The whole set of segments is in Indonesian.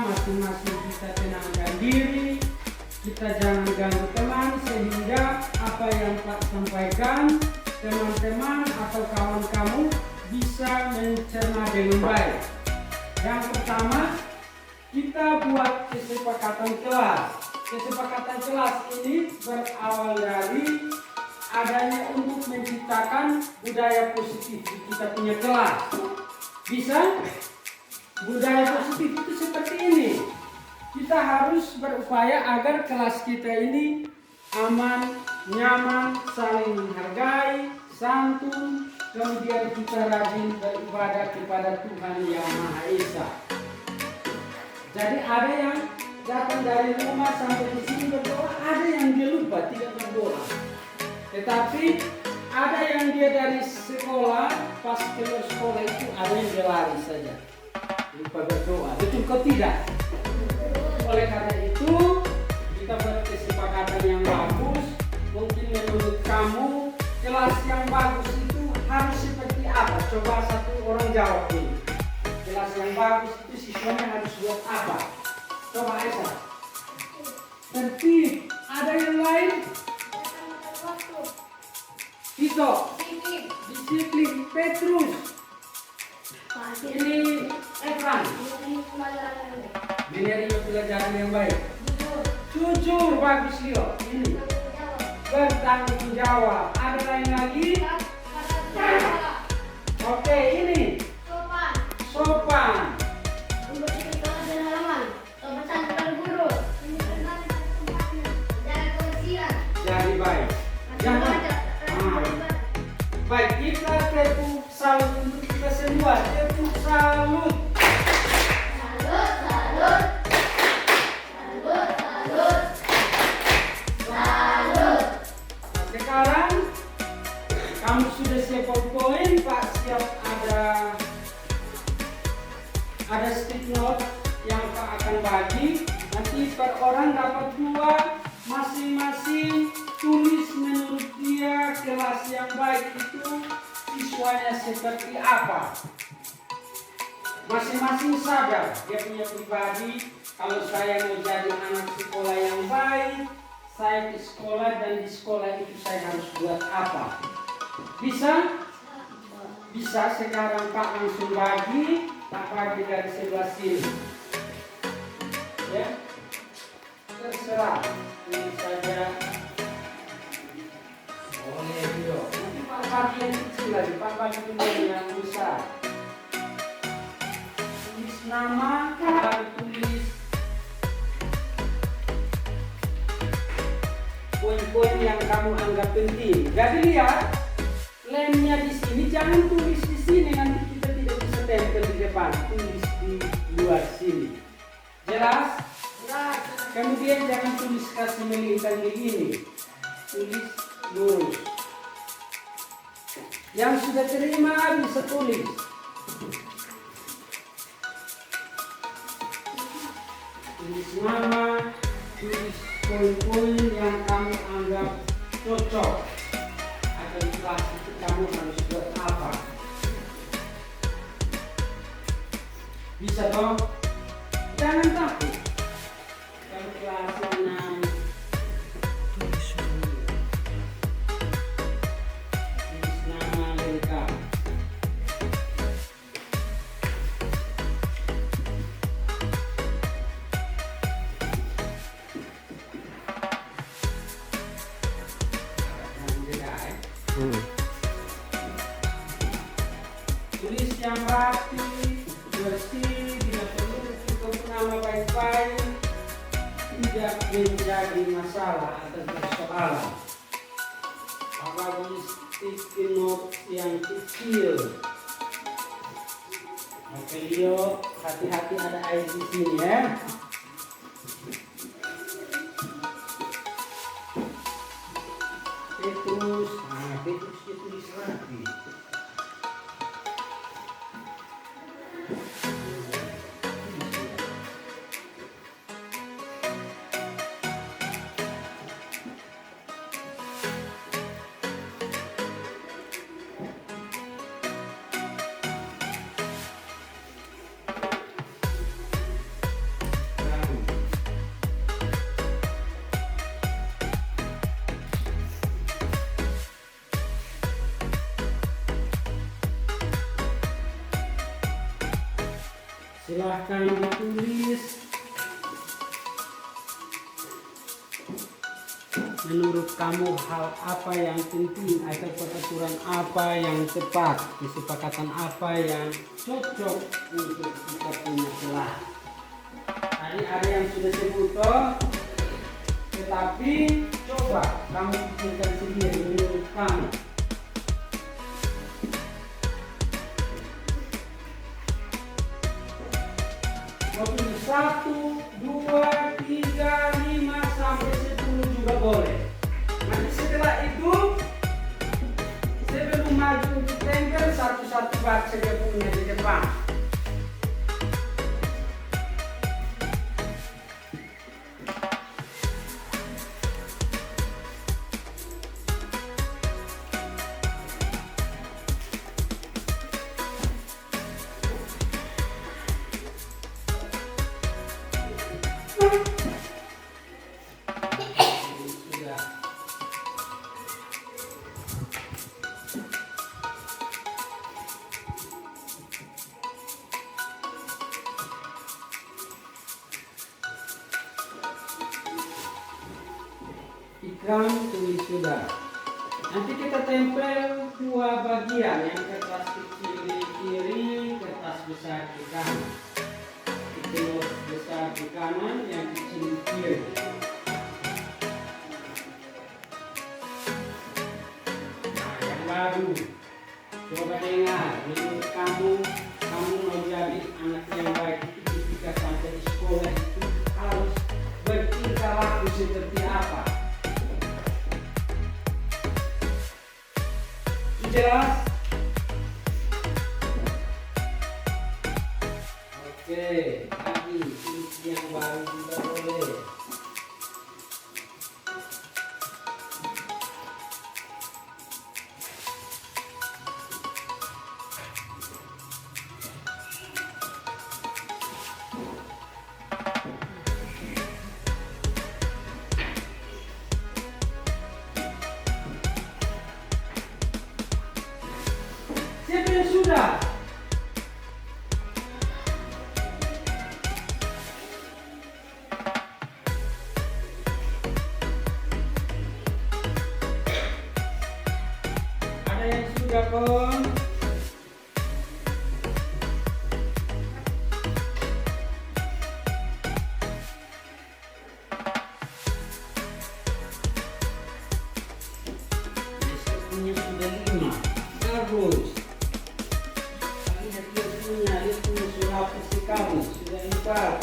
masing-masing kita tenangkan diri, kita jangan ganggu teman, sehingga apa yang Pak sampaikan teman-teman atau kawan kamu bisa mencerna dengan baik. Yang pertama, kita buat kesepakatan kelas. Kesepakatan kelas ini berawal dari adanya untuk menciptakan budaya positif di kita punya kelas. Bisa? Budaya positif itu seperti ini. Kita harus berupaya agar kelas kita ini aman, nyaman, saling menghargai, santun, kemudian kita rajin beribadah kepada Tuhan Yang Maha Esa. Jadi ada yang datang dari rumah sampai di sini berdoa, ada yang dia lupa tidak berdoa. Tetapi ada yang dia dari sekolah, pas keluar sekolah itu ada yang dia lari saja, lupa berdoa. Betul kau tidak? Oleh karena itu kita buat kesepakatan yang bagus. Mungkin menurut kamu kelas yang bagus itu harus seperti apa? Coba satu orang jawab ini. Kelas yang bagus itu siswanya harus buat apa? Coba Esa. Tertib. Ada yang lain? Tito. Disiplin. Petrus. Ini Evan. Menerima pelajaran yang baik. Jujur. Bagus Leo. Ini bertanggung jawab. Ada lain lagi? Oke, ini sopan. Jadi baik. Jangan. Baik, kita tepuk salut untuk kita semua. Tepuk salut. Sekarang kamu sudah siap poin, Pak siap ada stick note yang Pak akan bagi. Nanti per orang dapat 2, masing-masing tulis menurut dia kelas yang baik itu siswanya seperti apa. Masing-masing sadar dia punya pribadi. Kalau saya mau jadi anak sekolah yang baik, saya di sekolah dan di sekolah itu saya harus buat apa. Bisa? Bisa. Sekarang Pak langsung bagi. Pak bagi dari sebelah sini. Ya, terserah. Ini saja. Oh ini video. Nanti Pak bagi yang kecil lagi. Pak bagi yang besar. Tulis nama, lalu tulis poin-poin yang kamu anggap penting. Jadi lihat, lemnya di sini, jangan tulis di sini, nanti kita tidak bisa tempel di depan. Tulis di luar sini. Jelas? Jelas. Kemudian jangan tulis kasih melintang begini. Tulis lurus. Yang sudah terima bisa tulis. Tulis nama, tulis poin-poin yang kamu anggap cocok. Atau di kelas itu kamu harus buat apa. Bisa toh? Jangan takut. Kalau kelas 6 tulis nama lengkap. Tulis yang rapi, bersih, tidak perlu cukup nama baik-baik, tidak menjadi masalah atau persoalan. Apalagi sticky note yang kecil. Oke Leo, hati-hati ada air di sini ya. Petrus, Petrus dia tulis rapi. silahkan ditulis menurut kamu hal apa yang penting atau peraturan apa yang tepat, kesepakatan apa yang cocok untuk kita punya kelas. Tadi ada yang sudah sebut toh, tetapi coba kamu pikirkan sendiri menurut kamu. Waktu 1, 2, 3, 5 sampai 10 juga boleh. Nanti setelah itu sebelum maju untuk tempel satu-satu baca dia punya di depan. Ikram tulis sudah. Nanti kita tempel dua bagian, yang kertas kecil di kiri, kertas besar di kanan. Itu besar di kanan, yang kecil di kiri. Nah, yang baru, coba dengar. Menurut kamu mau jadi anak yang baik itu ketika sampai di sekolah itu harus bertingkah laku seperti apa? Jelas? Oke, lagi tulis yang baru juga boleh. Siapa yang sudah? Ada yang sudah kon? Punya sudah 5. Bagus. Dia punya surat fisikamu sudah 4.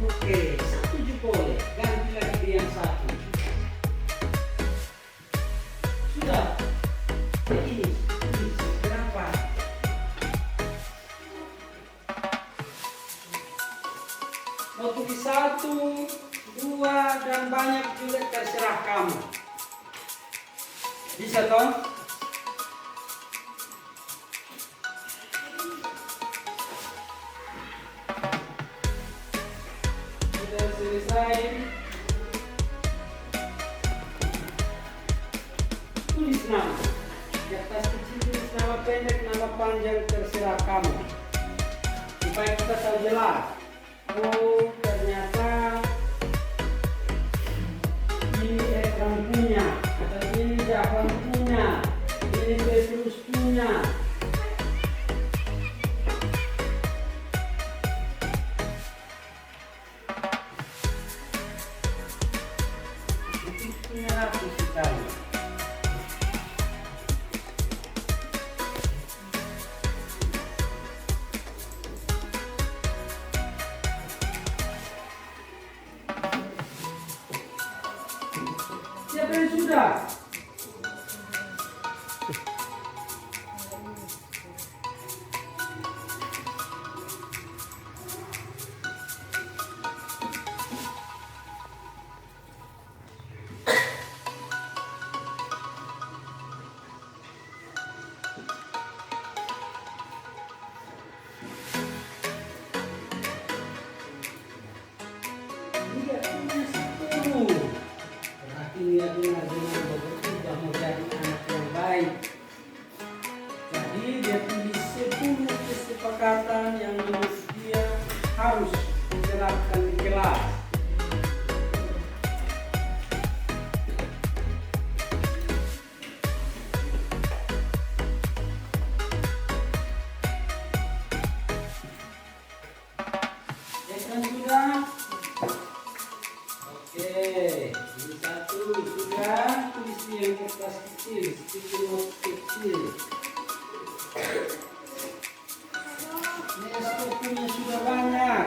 Oke, 1 juga boleh. Ganti lagi di yang 1. Sudah. Ini. Kenapa? Mau tulis 1, 2, dan banyak juga terserah kamu. Bisa toh? Selesai. Tulis nama. Di atas kecil tulis nama pendek, nama panjang, terserah kamu. Supaya kita tahu jelas. Oh, ternyata ini Ekram punya, atau ini Jafar punya, ini Petrus punya. Rapi sekali. sudah? Dia punya 10. Berarti dia benar-benar berubah menjadi anak yang baik. Jadi dia pilih 10 kesepakatan yang menurut dia harus diterapkan di kelas. Ya kan sudah? Oke, ini 1 sudah. Tulis di yang kertas kecil, sticky note kecil. Ini SOP-nya sudah banyak.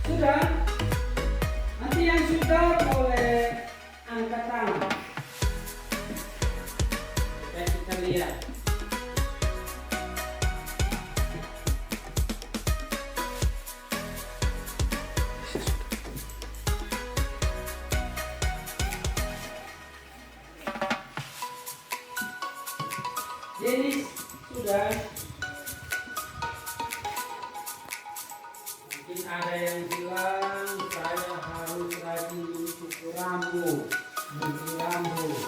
Sudah? Nanti yang sudah boleh angkat tangan. Supaya kita lihat. Jadi sudah. Mungkin ada yang bilang saya harus rajin mencukur rambut, gunting rambut.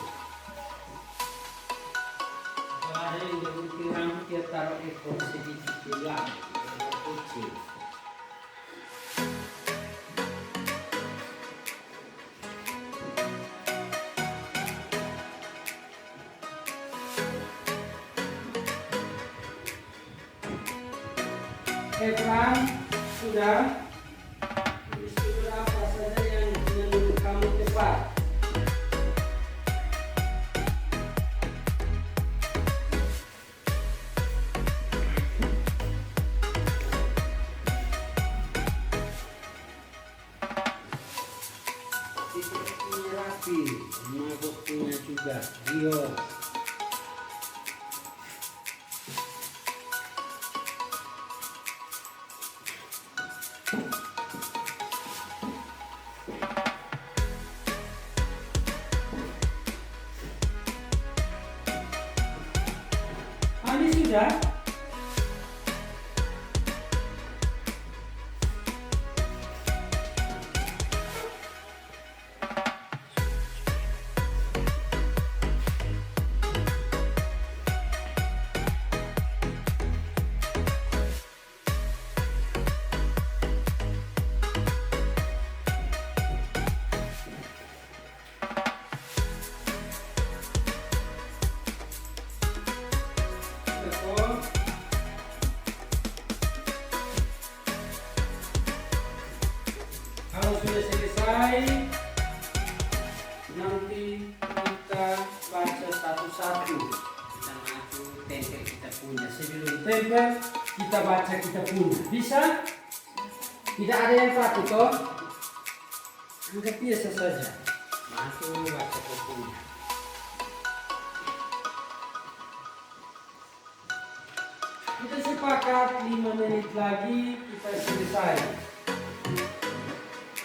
Kalau ada yang gunting rambut dia taruh ekor sedikit juga, ekor kucing. Ekran sudah. Tulis sudah apa saja yang menurut kamu tepat. Titiknya rapi, mabuknya juga rios. Ini sudah. Kalau sudah selesai, nanti kita baca satu-satu. Kita ngaku tempel kita punya. Sebelum tempel, kita baca kita punya. Bisa? Tidak ada yang takut toh? Anggap biasa saja. Masuk baca kita punya. Kita sepakat 5 menit lagi kita selesai.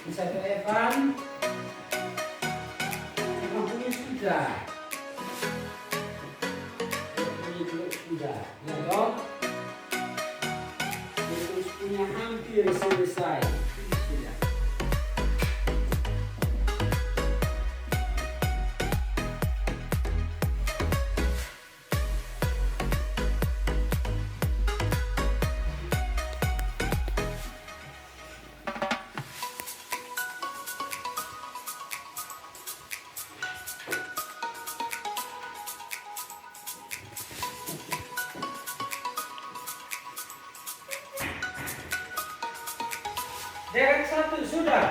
Bisa ke Evan punya sudah. Punya juga sudah. Ya dong. Terus punya hampir selesai. Sudah. Deret 1 sudah.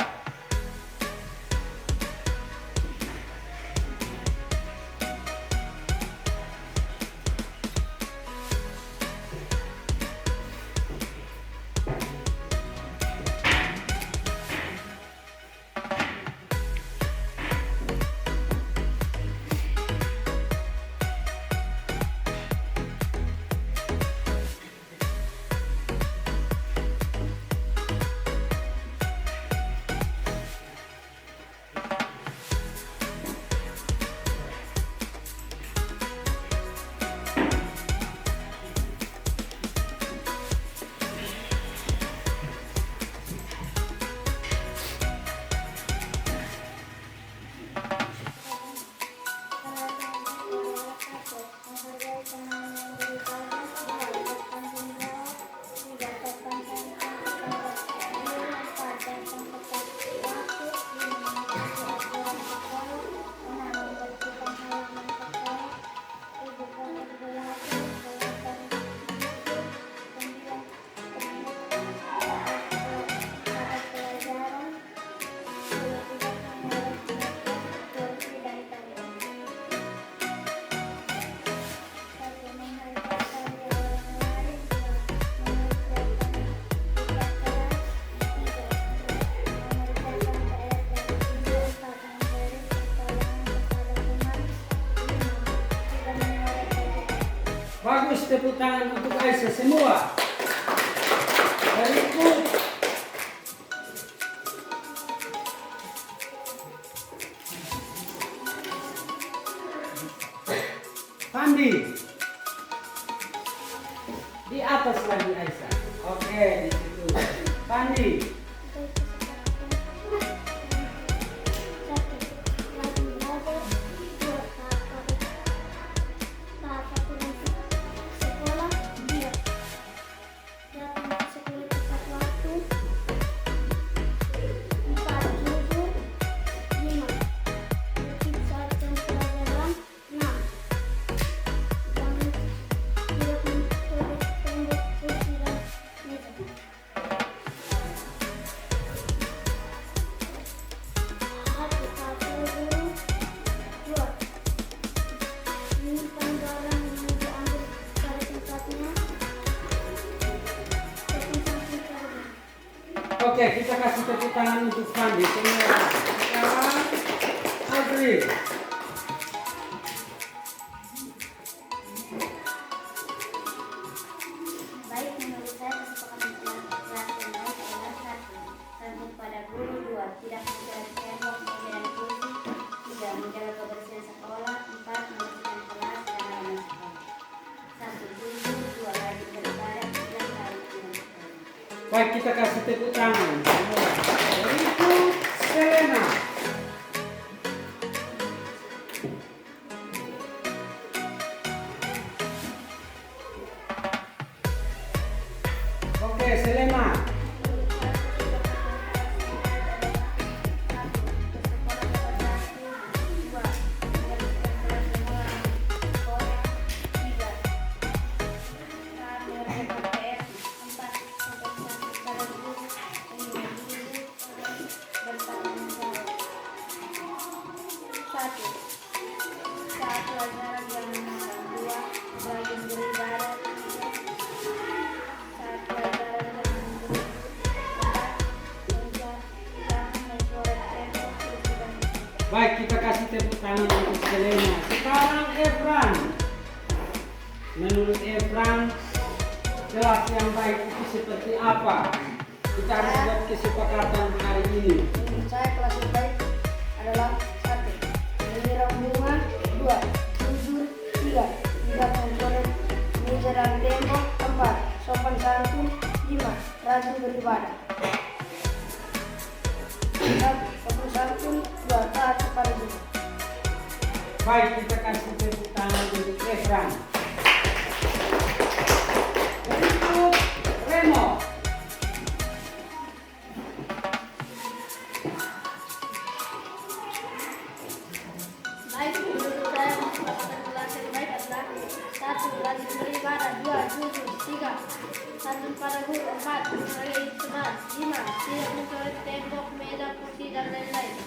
Bagus, tepuk tangan untuk Aisyah semua. Berikut Pandi. Di atas lagi Aisyah. Oke, di situ. Pandi. Oke, kita kasih tepuk tangan untuk Pandi semua. Sekarang Adri. Baik, menurut saya kesepakatan kelas yang baik adalah 1. Santun pada guru. 2. Tidak menjaga tembok, meja dan kursi. 3. Menjaga kebersihan sekolah. 4. Membersihkan kelas dan halaman sekolah. 1. Jujur. 2. Rajin beribadah. 3. Selalu pulang sekolah. Baik, kita kasih tepuk tangan semua. Berikut Selena. Oke, Selena. Saat pelajaran jangan makan. 2. Rajin beribadah. 3. Saat pelajaran jangan beribadah. 4. Jangan mencoret tembok, kursi dan meja. Baik, kita kasih tepuk tangan untuk Selena. Sekarang Efran. Menurut Efran, kelas yang baik itu seperti apa? Kita harus buat kesepakatan hari ini. Menurut saya kelas yang baik adalah 1. Menyiram bunga. 2. Jujur. 3. Tidak mencoret meja dan tembok. 4. Sopan santun. 5. Rajin beribadah. 6. Sopan santun. 2. Taat kepada guru. Baik, kita kasih tepuk tangan untuk Efran. Berikut Remo. Baik, menurut saya kesepakatan kelas yang baik adalah 1. Rajin beribadah. 2. Jujur. 3. Santun pada guru. 4. Menghargai teman. 5. Tidak mencoret tembok, meja, kursi, dan lain-lain.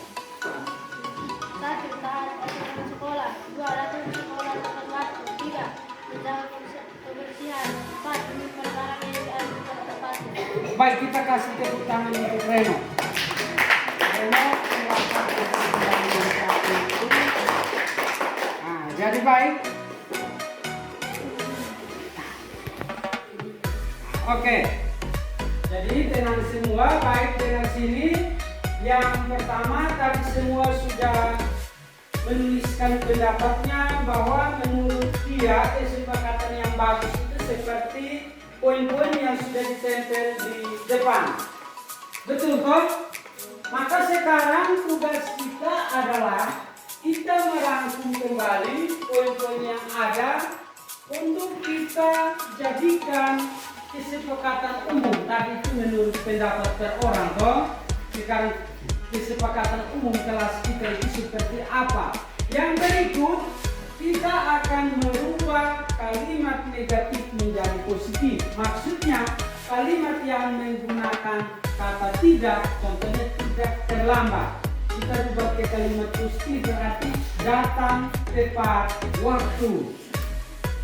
1. Taat aturan sekolah. 2. Datang ke sekolah tepat waktu. 3. Menjaga kebersihan. 4. Menyimpan barang yang diambil pada tempatnya. Baik, kita kasih tepuk tangan untuk Reno. Reno melakukan kesalahan yang satu itu. Nah, jadi baik. Oke. Jadi tenang semua, baik dengan sini. Yang pertama tadi semua sudah menuliskan pendapatnya bahwa menurut dia kesepakatan yang bagus itu seperti poin-poin yang sudah ditempel di depan. Betul kok? Maka sekarang tugas kita adalah kita merangkum kembali poin-poin yang ada untuk kita jadikan kesepakatan umum. Tadi itu menurut pendapat per orang toh. Sekarang kesepakatan umum kelas kita itu seperti apa? Yang berikut kita akan merubah kalimat negatif menjadi positif. Maksudnya kalimat yang menggunakan kata tidak, contohnya tidak terlambat, kita rubah ke kalimat positif, berarti datang tepat waktu.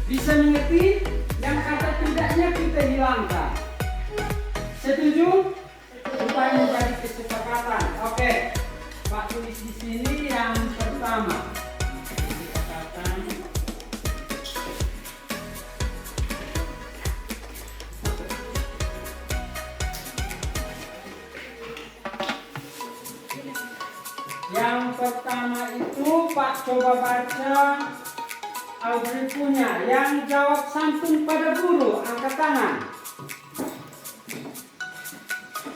Bisa mengerti? Yang kata tidaknya kita hilangkan. Setuju? Supaya menjadi kesepakatan. Oke, Pak tulis di sini yang pertama. Kesepakatan. Yang pertama itu Pak coba baca Audrey punya. Yang jawab santun pada guru, angkat tangan.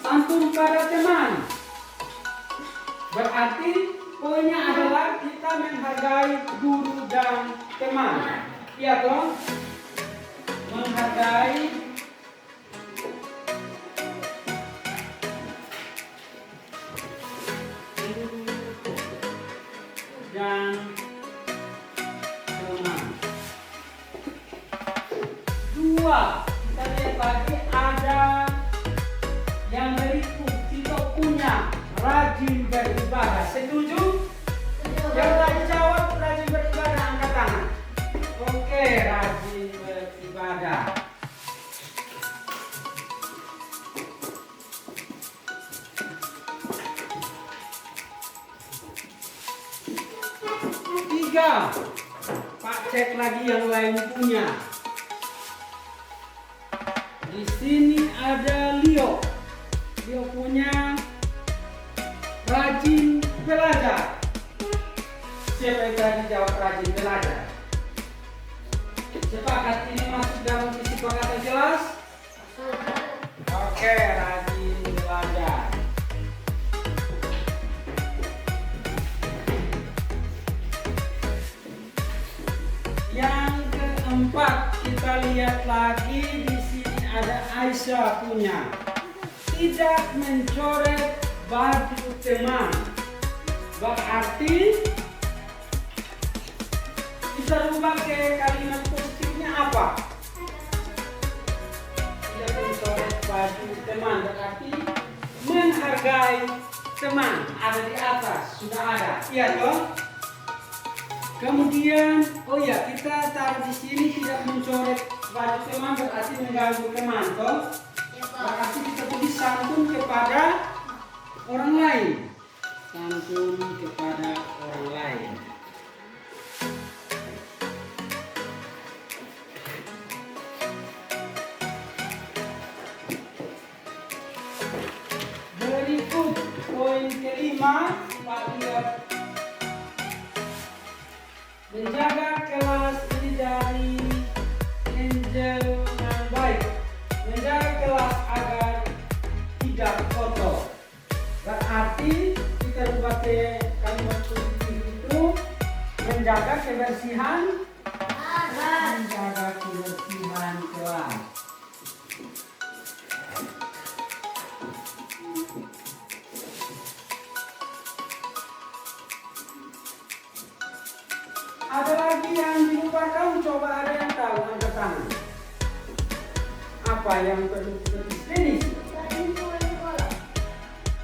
Santun pada teman. Berarti poinnya adalah kita menghargai guru dan teman. Iya toh? Menghargai guru dan teman. 2. Kita lihat lagi ada yang berikut, kita punya rajin beribadah. Setuju? Yang tadi jawab rajin beribadah, angkat tangan. Oke, rajin beribadah. Tiga, Pak cek lagi yang lain punya. Di sini ada Leo. Dia punya rajin belajar. Siapa yang tadi jawab rajin belajar? Sepakat ini masuk dalam kesepakatan jelas? Oke, rajin belajar. Yang keempat, kita lihat lagi di sini ada Aisyah punya. Tidak mencoret baju teman. Berarti kita rubah ke kalimat positifnya apa? Tidak mencoret baju teman, berarti menghargai teman. Ada di atas, sudah ada. Iya toh? Kemudian, oh ya, kita taruh di sini tidak mencoret baju teman, berarti mengganggu teman toh? Berarti kita tulis santun kepada orang lain. Santun kepada orang lain. Berikut poin kelima, Pak lihat. Menjaga kelas ini dari Angel yang baik. Menjaga kelas agar tidak kotor. Berarti kita rubah ke kalimat positif itu menjaga kebersihan. Menjaga kebersihan kelas. Ada lagi yang dilupakan, coba ada yang tahu, angkat tangan. Apa apa yang perlu kita selisih?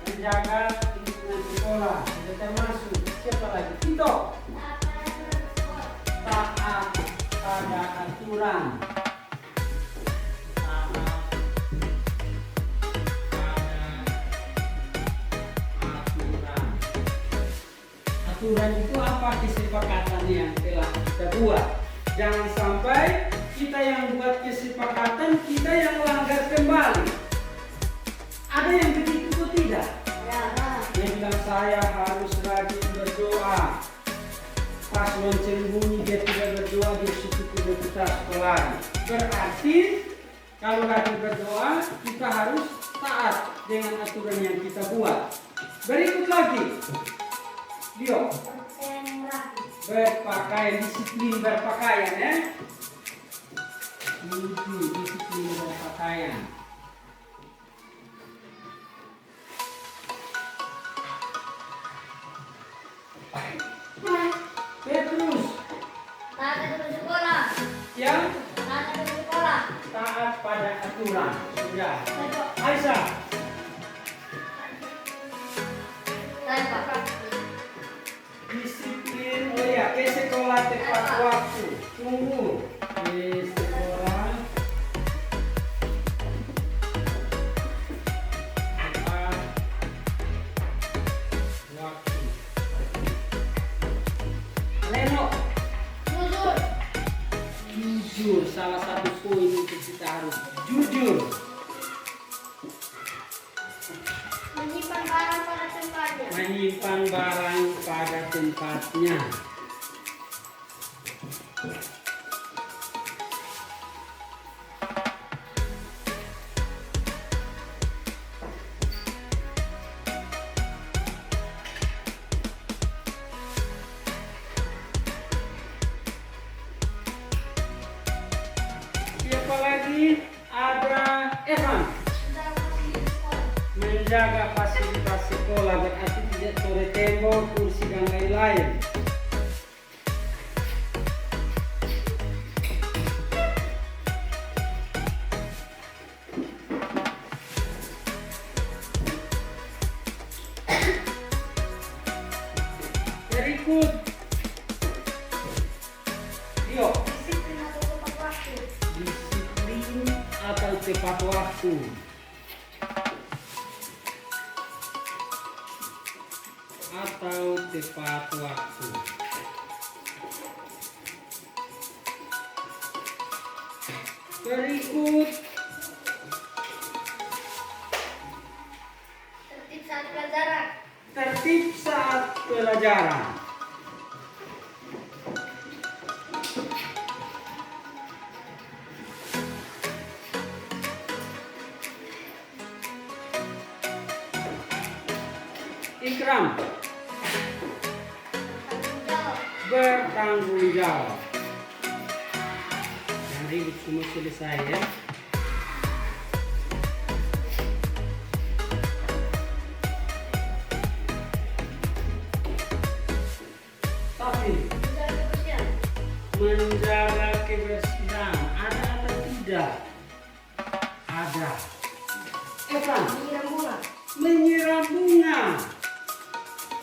Menjaga lingkungan sekolah. Sudah termasuk siapa lagi? Tito. Taat pada aturan. Taat pada aturan. Aturan itu apa? Kesepakatan yang telah kita buat. Jangan sampai kita yang buat kesepakatan, kita yang langgar kembali. Ada yang begitu atau tidak? Dia bilang saya harus rajin berdoa. Pas lonceng bunyi dia tidak berdoa, dia suku kita sekolah. Berarti kalau rajin berdoa, kita harus taat dengan aturan yang kita buat. Berikut lagi, Dio. Berpakaian, disiplin berpakaian ya. Disiplin berpakaian. Petrus. Yang taat pada aturan. Sudah. Aisyah. Disiplin, oh ya, ke sekolah tepat waktu. Tunggu. Ke sekolah tepat waktu. Leno. Jujur, salah satu poin itu kita harus jujur. Menyimpan barang pada tempatnya. Siapa lagi? Ada Evan. Menjaga fasilitas sekolah, berarti tidak sore tembok, kursi dan lain-lain. Berikut, Dio. Disiplin atau tepat waktu. Atau tepat waktu. Berikut, tertib saat pelajaran. Ikram. Bertanggung jawab. Yang ribut semua selesai ya. Tapi menjaga kebersihan ada atau tidak? Ada. Evan. Menyiram bunga.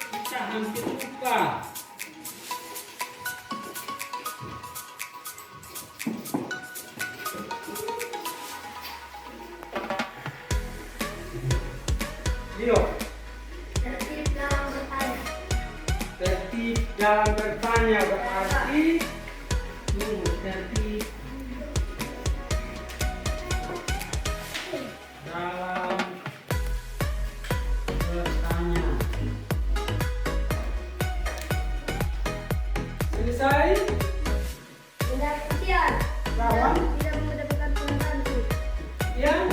Kita hampir lupa. Dio. Tertib dalam bertanya berarti tertib dalam bertanya. Selesai? Kawan? Yang?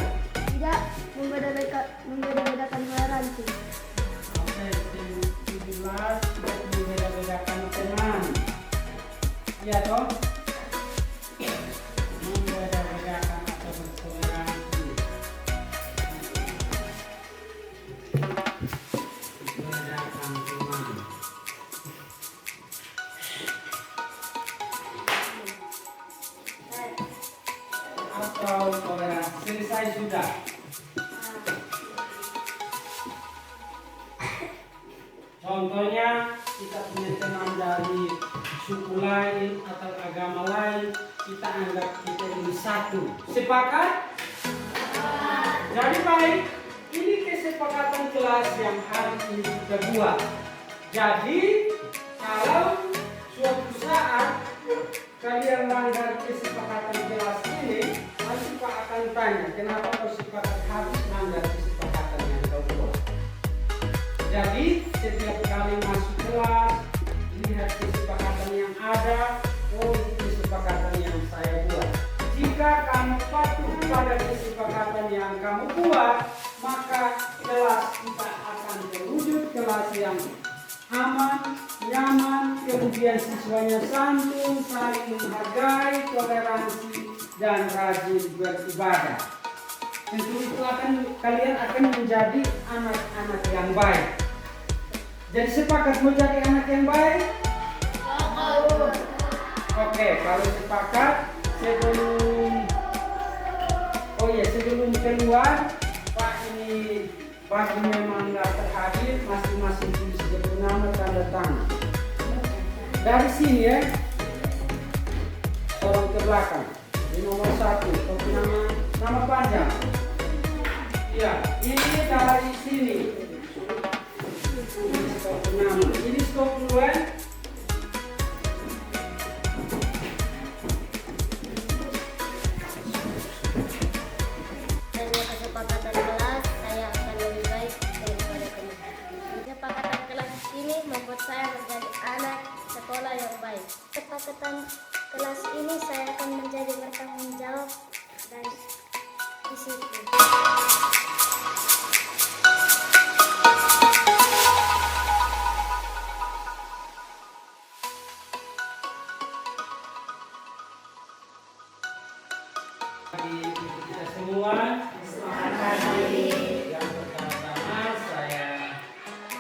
Membeda-bedakan toleransi. Oke, 17 tidak membeda-bedakan teman. Iya toh? Membeda-bedakan atau bertoleransi. Bedakan teman. Atau toleransi. selesai sudah. Contohnya kita punya teman dari suku lain atau agama lain, kita anggap kita ini satu. Sepakat? Jadi baik, ini kesepakatan kelas yang hari ini kita buat. Jadi kalau suatu saat kalian langgar kesepakatan kelas ini, nanti Pak akan tanya, kenapa kau sepakat habis langgar kesepakatan yang kau buat. Jadi setiap kali masuk kelas, lihat kesepakatan yang ada, oh itu kesepakatan yang saya buat. Jika kamu patuh pada kesepakatan yang kamu buat, maka kelas kita akan terwujud kelas yang aman, nyaman, kemudian siswanya santun, saling menghargai, toleransi, dan rajin beribadah. Tentu itu kalian akan menjadi anak-anak yang baik. Jadi sepakat menjadi anak yang baik? Oke, kalau sepakat sebelum keluar, Pak ini bagi memang nggak terhadir, masing-masing tulis nama tanda tangan. Dari sini ya, orang ke belakang. Di nomor 1, kopi nama panjang. Iya, ini dari sini. Ini stop nama. Ini stop duluan. Hanya kesepakatan kelas, saya akan lebih baik daripada kemarin. Kesepakatan kelas ini membuat saya menjadi anak sekolah yang baik. Kesepakatan kelas ini saya akan menjadi bertanggung jawab dan disiplin. Kita semua selamat pagi. Yang pertama saya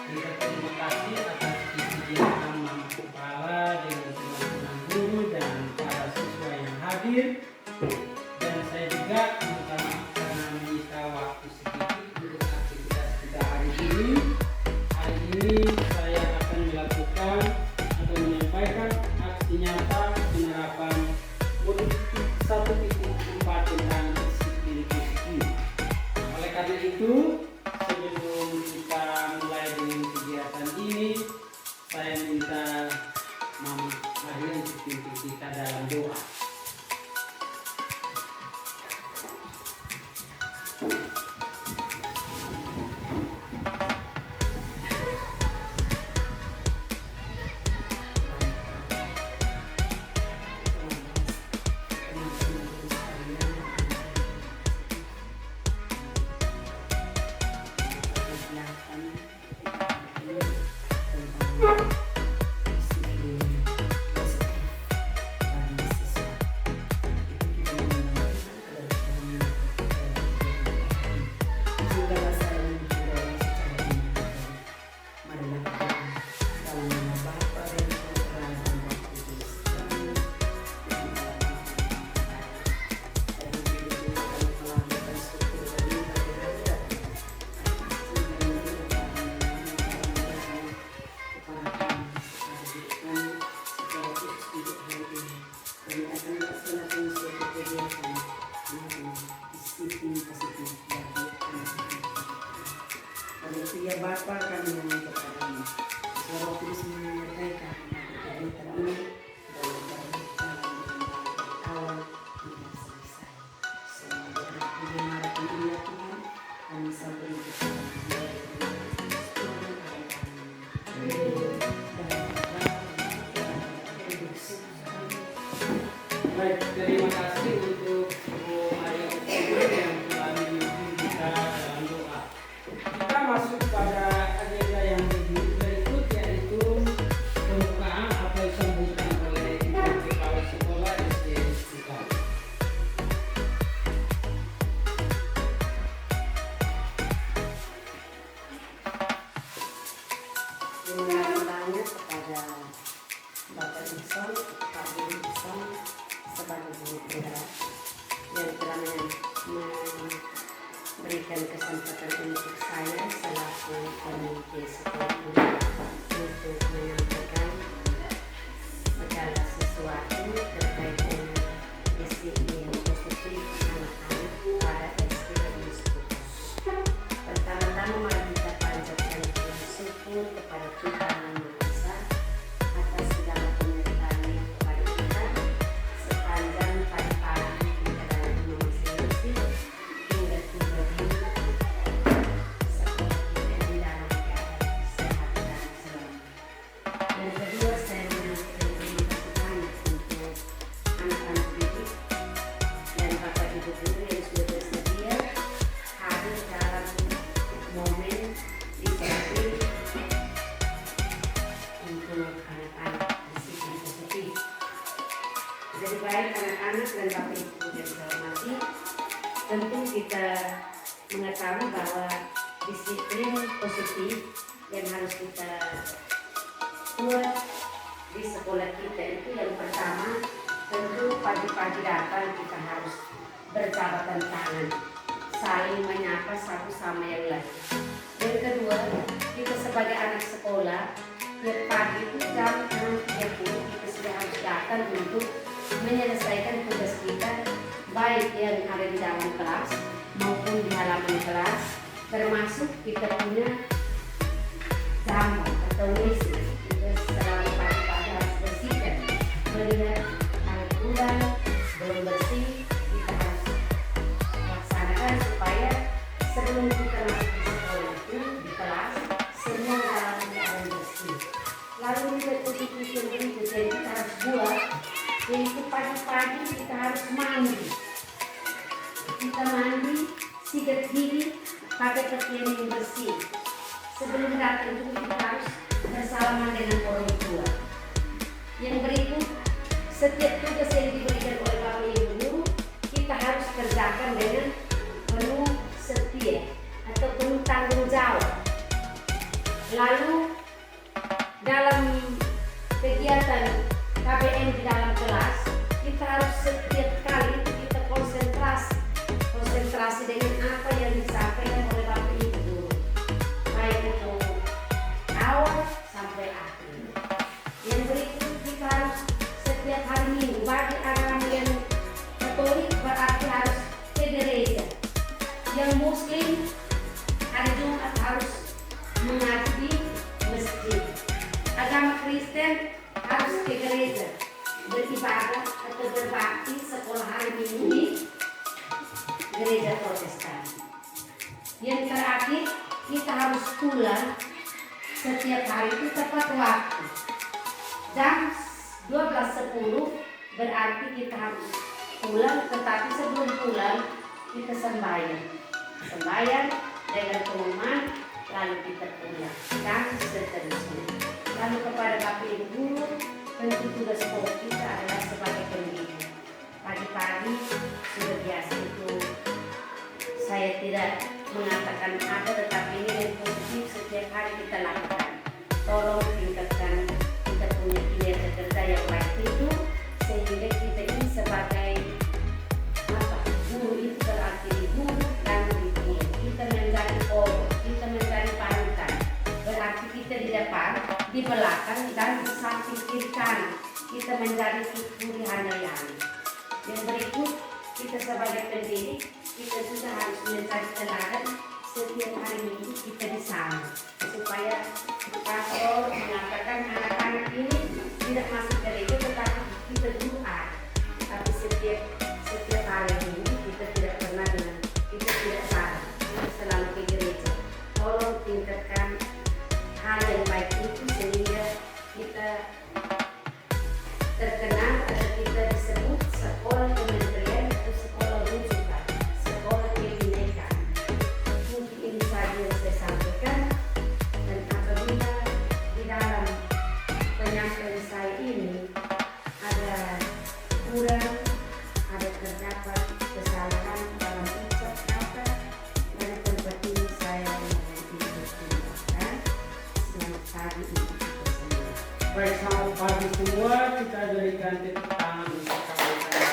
terima kasih atas kesediaan Mama Kepala dengan teman-teman guru dan para siswa yang hadir. Dan saya juga minta maaf karena menyita waktu sedikit untuk aktivitas kita hari ini. Hari ini saya akan melakukan atau menyampaikan aksi nyata penerapan modul 1.4 tentang disiplin positif. Oleh karena itu, sebelum kita mulai dengan kegiatan ini, saya minta Mama Maria untuk pimpin kita dalam doa. Ya Bapa kami yang berkatakan, Roh Kudus menyertai kegiatan ini dalam berbicara awal hingga selesai. Semoga didengarkan ini Tuhan, kami sampai di Baik, terima kasih untuk Bu Maria yang telah memimpin kita dalam doa. Kita masuk pada agenda yang berikut, yaitu pembukaan atau sambutan oleh Ibu Kepala Sekolah SD kita. dengan bertanya kepada Bapak Iksan, Pak Guru Iksan sebagai guru penggerak yang telah memberikan kesempatan untuk saya selaku pemimpin sekolah ini untuk menyampaikan segala sesuatu terkait dengan disiplin positif anak-anak pada SD dan sekolah. Pertama-tama mari kita panjatkan syukur kepada Tuhan Yang Maha Esa atas segala penyertaan kepada kita sepanjang pagi-pagi kita dalam rumah masing-masing hingga tiba di sekolah kita di dalam keadaan sehat dan selamat. Yang kedua, saya menyampaikan terima kasih banyak untuk anak-anak didik dan Bapak Ibu guru yang sudah bersedia hadir dalam momen disiplin untuk anak-anak disiplin positif. Jadi baik anak-anak dan Bapak Ibu yang saya hormati, tentu kita mengetahui bahwa disiplin positif yang harus kita buat di sekolah kita itu yang pertama tentu pagi-pagi datang kita harus berjabatan tangan, saling menyapa satu sama yang lain. Yang kedua, kita sebagai anak sekolah tiap pagi itu jam 6.30 kita sudah harus datang untuk menyelesaikan tugas kita, baik yang ada di dalam kelas maupun di halaman kelas, termasuk kita punya jamban atau WC. Kita selalu pagi-pagi harus bersihkan, melihat anak bulan belum bersih, kita harus laksanakan supaya sebelum kita masuk di sekolah itu di kelas semua dalam keadaan bersih. Lalu kita positif yang berikut yang kita harus buat, yaitu pagi-pagi kita harus mandi. Kita mandi, sikat gigi, pakai pakaian yang bersih. Sebelum datang itu kita harus bersalaman dengan orang tua. Yang berikut, setiap tugas yang diberikan oleh Bapak Ibu guru kita harus kerjakan dengan penuh setia atau penuh tanggung jawab. Lalu dalam kegiatan KBM di dalam kelas kita harus setiap kali kita konsentrasi dengan apa yang disampaikan oleh Bapak Ibu guru, baik itu awal sampai akhir. Yang berikut kita harus setiap hari Minggu, bagi agama yang Katolik berarti harus ke gereja. Yang Muslim hari Jumat harus mengaji di masjid. Agama Kristen harus ke gereja beribadah atau berbakti sekolah hari Minggu di gereja Protestan. Yang terakhir, kita harus pulang setiap hari itu tepat waktu. Jam 12.10 berarti kita harus pulang, tetapi sebelum pulang kita sembahyang dengan pengumuman, lalu kita pulang dan seterusnya. Lalu kepada Bapak Ibu guru, tentu tugas pokok kita adalah sebagai pendidik. Pagi-pagi sudah biasa itu saya tidak mengatakan ada, tetapi ini yang positif setiap hari kita lakukan. Tolong tingkatkan kita punya kinerja kerja yang baik itu, sehingga kita ini sebagai guru itu berarti di guru dan di guru. Kita menjadi pokok, kita menjadi panutan. Berarti kita di depan, di belakang dan di samping kiri kanan. Kita menjadi guru handayani. Yang berikut, kita sebagai pendidik, kita juga harus mencari teladan setiap hari Minggu kita di sana, supaya pastor mengatakan anak-anak ini tidak masuk gereja, tetapi kita doa. Tapi setiap hari Minggu kita tidak pernah dengan kita tidak salah, kita selalu ke gereja. Tolong tingkatkan hal yang baik itu sehingga kita terkenal atau kita disebut sekolah kementerian atau sekolah rujukan, sekolah kebinekaan. Mungkin ini saja yang saya sampaikan, dan apabila di dalam penyampaian saya ini ada kurang, ada terdapat kesalahan dalam ucap kata, dan tempat ini saya mohon dipertimbangkan. Selamat pagi untuk kita semua. Baik, selamat pagi semua. Kita berikan tepuk tangan untuk kawan-kawan.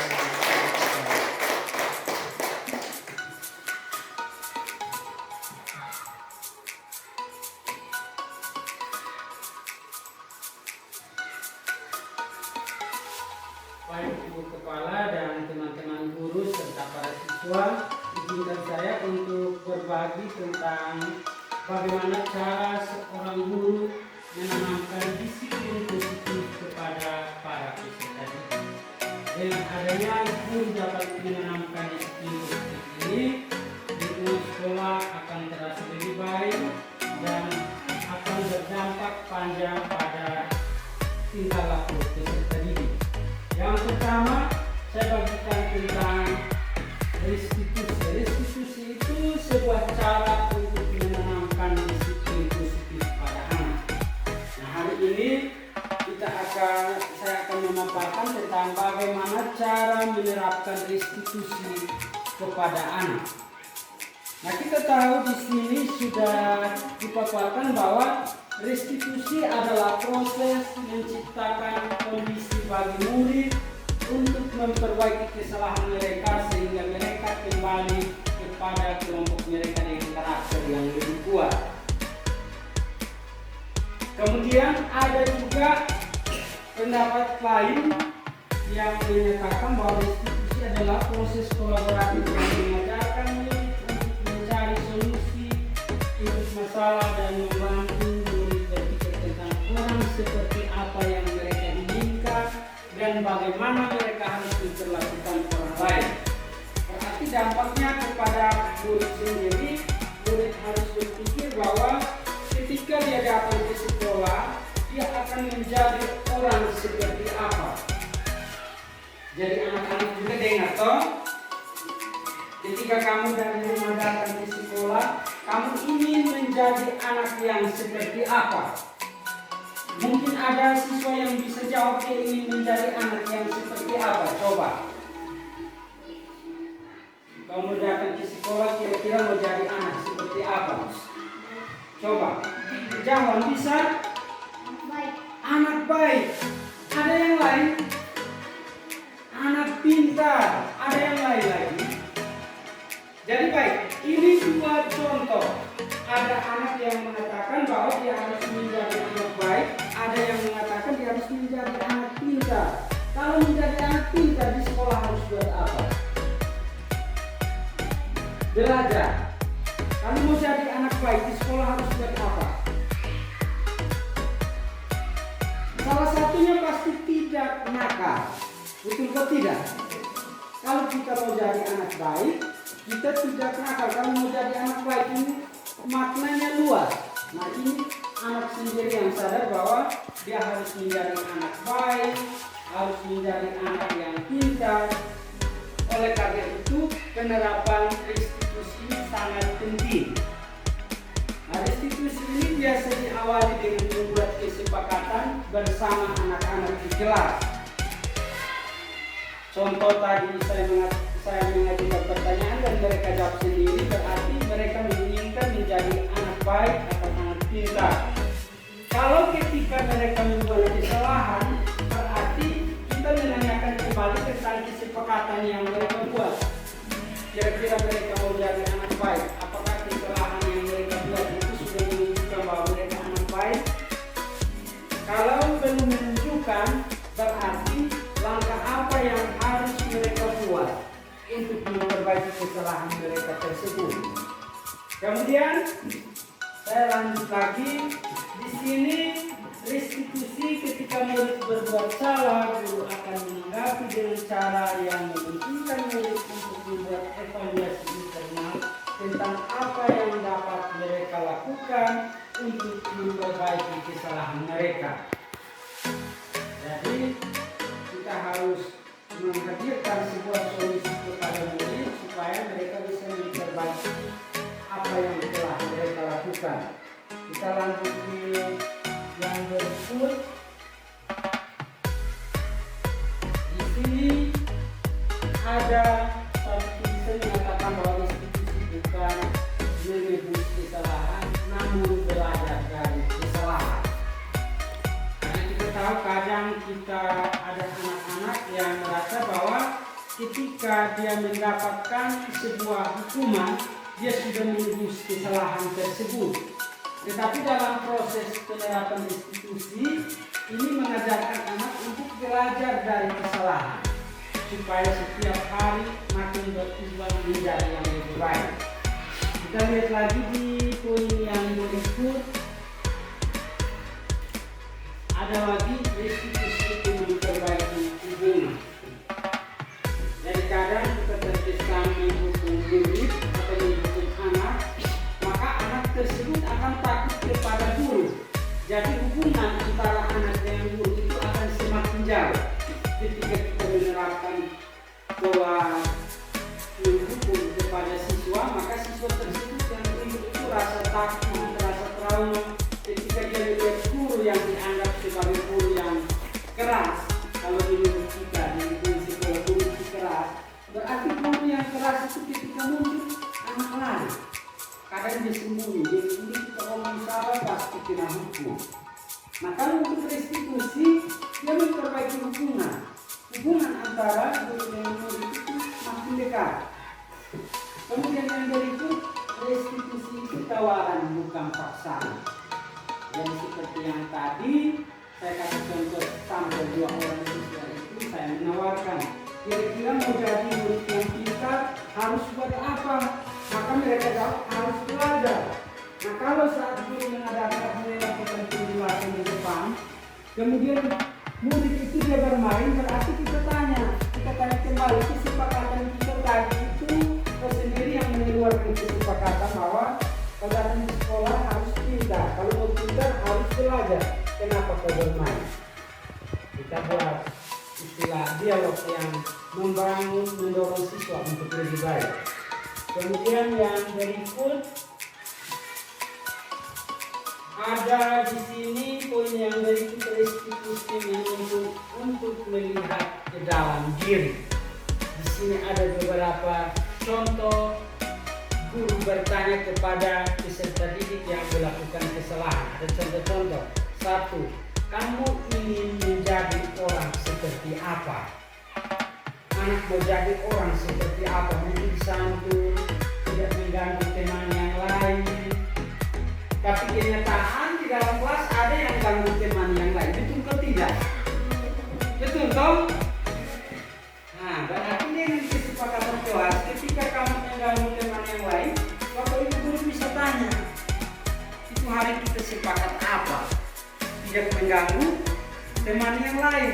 Bapak Ibu Kepala dan teman-teman guru serta para siswa, izinkan saya untuk berbagi tentang bagaimana cara seorang guru menanamkan disiplin positif kepada para peserta didik. Dengan adanya guru dapat menanamkan disiplin positif ini, lingkungan sekolah akan terasa lebih baik dan akan berdampak panjang pada tingkah laku peserta didik. Yang pertama, saya bagikan tentang restitusi. Restitusi itu sebuah cara untuk menanamkan disiplin positif pada anak. Nah, hari ini saya akan memaparkan tentang bagaimana cara menerapkan restitusi kepada anak. Nah, kita tahu di sini sudah dipaparkan bahwa restitusi adalah proses menciptakan kondisi bagi murid untuk memperbaiki kesalahan mereka sehingga mereka kembali kepada kelompok mereka dengan karakter yang lebih kuat. Kemudian ada juga pendapat lain yang menyatakan bahwa restitusi adalah proses kolaboratif yang mengajarkan murid untuk mencari solusi untuk masalah dan membantu murid berpikir tentang orang seperti apa yang mereka inginkan dan bagaimana mereka harus memperlakukan orang lain. Berarti dampaknya kepada murid sendiri, murid harus berpikir bahwa ketika dia datang ke sekolah, dia akan menjadi orang seperti apa. Jadi anak-anak juga dengar toh, ketika kamu dari rumah datang ke sekolah, kamu ingin menjadi anak yang seperti apa? Mungkin ada siswa yang bisa jawab dia ingin menjadi anak yang seperti apa. Coba. Kamu datang ke sekolah kira-kira mau jadi anak seperti apa? Coba. Jawab bisa? Baik. Anak baik. Ada yang lain? Anak pintar. Ada yang lain lagi? Jadi baik, ini dua contoh. Ada anak yang mengatakan bahwa dia harus menjadi anak baik, ada yang mengatakan dia harus menjadi anak pintar. Kalau menjadi anak pintar di sekolah harus buat apa? Belajar. Kalau mau jadi anak baik di sekolah harus buat apa? Salah satunya pasti tidak nakal. Betul atau tidak? Kalau kita mau jadi anak baik, kita tidak nakal. Kalau mau jadi anak baik ini maknanya luas. Nah, ini anak sendiri yang sadar bahwa dia harus menjadi anak baik, harus menjadi anak yang pintar. Oleh karena itu, penerapan restitusi sangat penting. Nah, restitusi ini biasa diawali dengan membuat kesepakatan bersama anak-anak di kelas. Contoh tadi saya mengajukan pertanyaan dan mereka jawab sendiri, berarti mereka menginginkan menjadi anak baik atau anak pintar. Kalau ketika mereka membuat kesalahan, berarti kita menanyakan kembali tentang kesepakatan yang mereka buat. Kira-kira mereka mau jadi anak baik, apakah kesalahan yang mereka buat itu sudah menunjukkan bahwa mereka anak baik? Kalau belum menunjukkan, berarti langkah apa yang harus mereka buat untuk memperbaiki kesalahan mereka tersebut. Kemudian saya lanjut lagi. Di sini restitusi ketika murid berbuat salah, guru akan menanggapi dengan cara yang memungkinkan murid untuk membuat evaluasi internal tentang apa yang dapat mereka lakukan untuk memperbaiki kesalahan mereka. Jadi kita harus menghadirkan sebuah solusi kepada murid supaya mereka bisa memperbaiki apa yang telah mereka lakukan. Kita lanjut ke yang berikut. Di sini ada satu tulisan yang mengatakan bahwa restitusi bukan menebus kesalahan, namun belajar dari kesalahan. Karena kita tahu kadang kita ada anak-anak yang merasa bahwa ketika dia mendapatkan sebuah hukuman, dia sudah menebus kesalahan tersebut. Tetapi dalam proses penerapan restitusi ini mengajarkan anak untuk belajar dari kesalahan kesalahan supaya setiap hari makin berubah menjadi yang lebih baik. Kita lihat lagi di poin yang berikut, ada lagi restitusi itu memperbaiki hubungan. Jadi kadang kita terkesan menghukum murid atau menghukum anak, maka anak tersebut akan takut kepada guru. Jadi hubungan antara anak dengan guru itu akan semakin jauh. Ketika kita menerapkan pola menghukum kepada siswa, maka siswa tersebut yang itu rasa takut, rasa trauma. Ketika dia melihat guru yang dianggap sebagai guru yang keras, kalau menurut kita di prinsip guru itu keras, berarti guru yang keras itu ketika muncul anak lari. Kadang dia sembunyi, jadi ini kita ngomong salah pasti kena hukum. Nah kalau untuk restitusi, dia memperbaiki hubungan antara guru dengan murid itu makin dekat. Kemudian yang berikut, restitusi itu tawaran bukan paksaan. Jadi seperti yang tadi saya kasih contoh sampel 2 orang siswa itu, saya menawarkan kira-kira mau jadi murid yang pintar harus buat apa? Maka mereka jawab harus belajar. Nah kalau saat guru mengadakan melakukan penjelasan di depan, kemudian murid itu dia bermain, berarti kita tanya kembali kesepakatan kita tadi itu sendiri yang mengeluarkan kesepakatan bahwa kalau datang di sekolah harus pintar, kalau mau pintar harus belajar. Kenapa kau bermain? Kita buat istilah dialog yang membangun, mendorong siswa untuk lebih baik. Kemudian yang berikut ada di sini poin yang berikut, restitusi menuntut untuk melihat ke dalam diri. Di sini ada beberapa contoh guru bertanya kepada peserta didik yang melakukan kesalahan. Ada contoh-contoh. 1. Kamu ingin menjadi orang seperti apa? Anak mau jadi orang seperti apa? Mungkin santun, tidak mengganggu teman yang lain. Tapi kenyataan di dalam kelas ada yang ganggu teman yang lain. Betul atau tidak? Betul toh? Nah, berarti dengan kesepakatan kelas, ketika kamu mengganggu teman yang lain, Bapak Ibu guru bisa tanya, itu hari kita sepakat apa? Tidak mengganggu teman yang lain.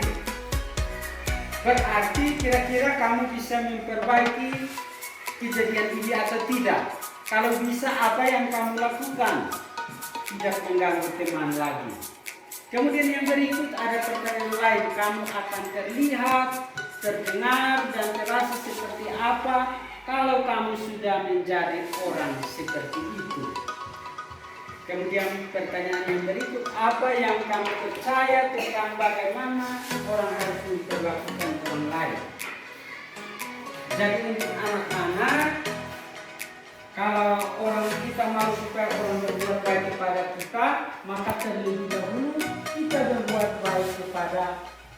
Berarti kira-kira kamu bisa memperbaiki kejadian ini atau tidak? Kalau bisa, apa yang kamu lakukan? Tidak mengganggu teman lagi. Kemudian yang berikut ada pertanyaan lain. Kamu akan terlihat, terdengar, dan terasa seperti apa kalau kamu sudah menjadi orang seperti itu? Kemudian pertanyaan yang berikut, apa yang kamu percaya tentang bagaimana orang harus memperlakukan orang lain? Jadi untuk anak-anak, kalau orang kita mau supaya orang berbuat baik kepada kita, maka terlebih dahulu kita berbuat baik kepada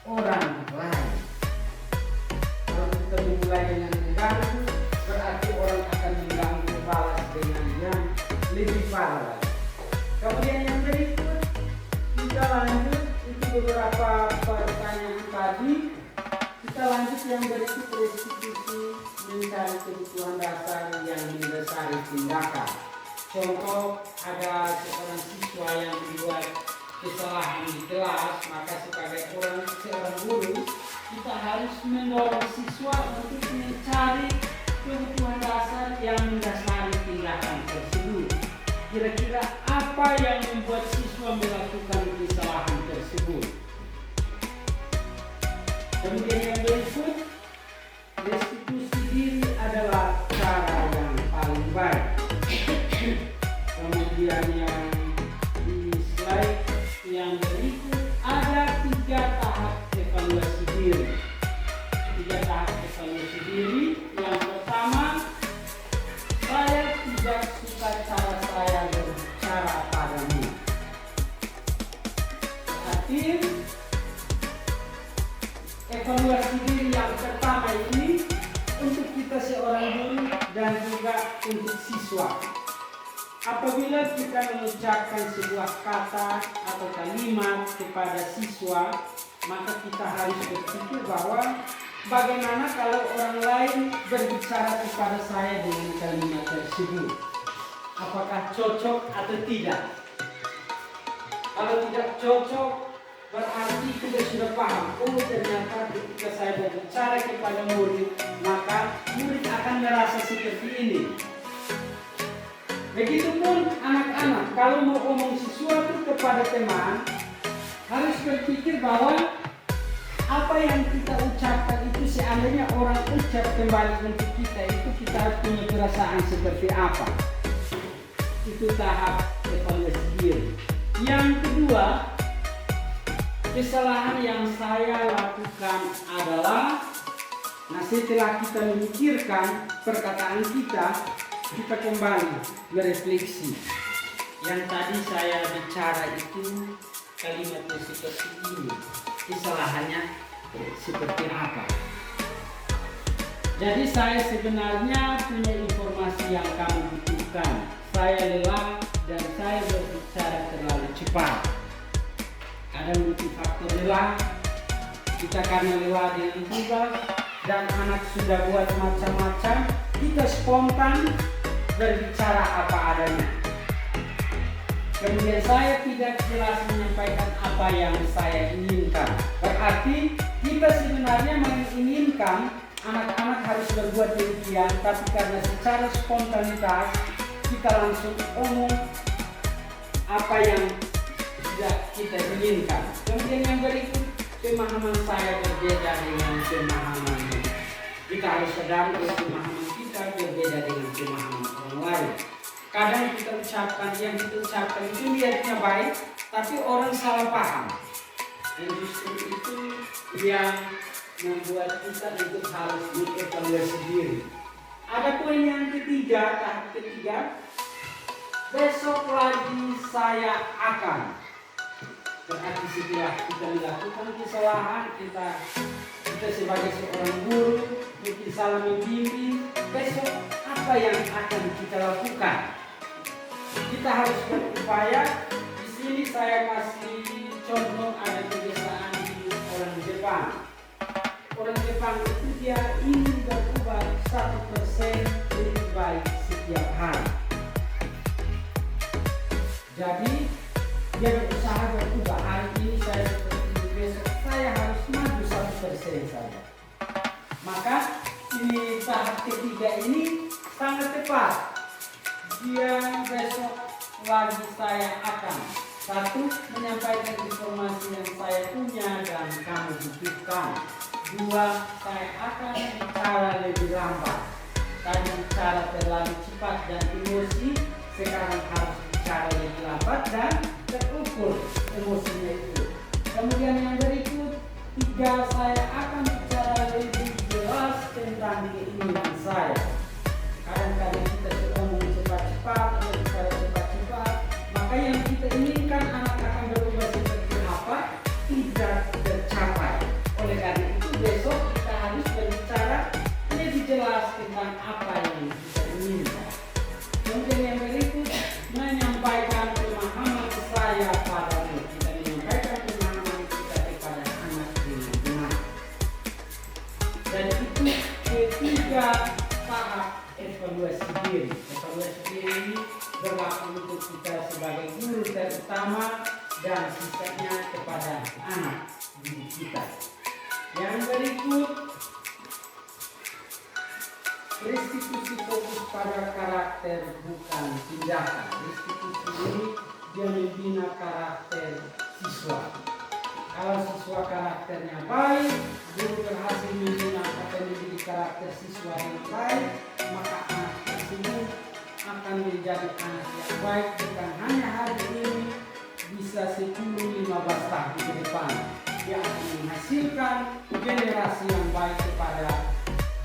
orang lain. Kalau kita memulai dengan mengganggu, berarti orang akan mengganggu balas dengan yang lebih parah. Kemudian yang berikut, kita lanjut, itu beberapa pertanyaan tadi. Kita lanjut yang berikut, restitusi mencari kebutuhan dasar yang mendasari tindakan. Contoh, ada seorang siswa yang membuat kesalahan di kelas, maka sebagai seorang guru, kita harus mendorong siswa untuk mencari kebutuhan dasar yang mendasari tindakan tersebut. Kira-kira apa yang membuat siswa melakukan kesalahan tersebut? Kemudian yang berikut, restitusi diri adalah cara yang paling baik. Kemudian yang di slide yang berikut ada 3 tahap evaluasi diri. 3 tahap evaluasi diri. Yang pertama, saya tidak suka cara saya berbicara padamu. Tapi evaluasi diri yang pertama ini untuk kita seorang guru dan juga untuk siswa. Apabila kita mengucapkan sebuah kata atau kalimat kepada siswa maka kita harus berpikir bahwa bagaimana kalau orang lain berbicara kepada saya dengan kalimat tersebut, apakah cocok atau tidak? Kalau tidak cocok, berarti kita sudah paham, oh ternyata ketika saya berbicara kepada murid, maka murid akan merasa seperti ini. Begitupun anak-anak, kalau mau ngomong sesuatu kepada teman, harus berpikir bahwa apa yang kita ucapkan itu seandainya orang ucap kembali untuk kita, itu kita punya perasaan seperti apa. Itu tahap evaluasi diri. Yang kedua, kesalahan yang saya lakukan adalah, nah setelah kita memikirkan perkataan kita kembali merefleksi. Yang tadi saya bicara itu kalimatnya seperti ini, kesalahannya seperti apa. Jadi saya sebenarnya punya informasi yang kamu butuhkan. Saya lelah dan saya berbicara terlalu cepat. Ada multifaktor lelah, kita karena lelah dengan tugas dan anak sudah buat macam-macam, kita spontan berbicara apa adanya. Kemudian saya tidak jelas menyampaikan apa yang saya inginkan. Berarti kita sebenarnya menginginkan anak-anak harus berbuat demikian, tapi karena secara spontanitas kita langsung omong apa yang tidak kita inginkan. Kemudian yang berikut, pemahaman saya berbeda dengan pemahaman. Kita harus sadar bahwa pemahaman kita berbeda dengan pemahaman orang lain. Kadang kita ucapkan, yang kita ucapkan itu niatnya baik, tapi orang salah paham. Dan justru itu yang membuat kita untuk harus mengevaluasi diri. Ada poin yang ketiga, tahap ketiga. Besok lagi saya akan. Berarti setelah kita melakukan kesalahan, kita sebagai seorang guru mungkin salah membimbing, besok apa yang akan kita lakukan? Kita harus berupaya. Di sini saya kasih contoh, ada kebiasaan di orang Jepang. Orang Jepang itu dia ingin berubah 1% lebih baik setiap hari. Jadi dia berusaha berubah. Hari ini saya seperti ini, besok saya harus maju 1% saja. Maka ini tahap ketiga ini sangat tepat. Dia besok lagi saya akan, satu, menyampaikan informasi yang saya punya dan kamu butuhkan. Dua, saya akan bicara lebih lambat. Tadi bicara terlalu cepat dan emosi, sekarang harus bicara lebih lambat dan terukur emosinya itu. Kemudian yang berikut, tiga, saya akan bicara lebih jelas tentang keinginan saya. Kadang-kadang kita ngomong cepat-cepat atau bicara cepat-cepat, maka yang kita inginkan anak akan berubah seperti apa tidak tercapai. Oleh karena itu besok kita harus berbicara lebih jelas tentang apa yang kita inginkan. Kemudian yang berikut, menyampaikan pemahaman saya padamu. Kita menyampaikan pemahaman kita kepada anak dengan benar. Dan itu ketiga tahap evaluasi diri. Evaluasi diri ini berlaku untuk kita sebagai guru terutama dan sisanya kepada anak didik kita. Yang berikut, restitusi fokus pada karakter bukan tindakan. Restitusi ini dia membina karakter siswa. Kalau siswa karakternya baik, guru berhasil membina atau mendidik karakter siswa yang baik, maka anak tersebut akan menjadi anak yang baik bukan hanya hari ini, bisa 10-15 tahun ke depan. Dia akan menghasilkan generasi yang baik kepada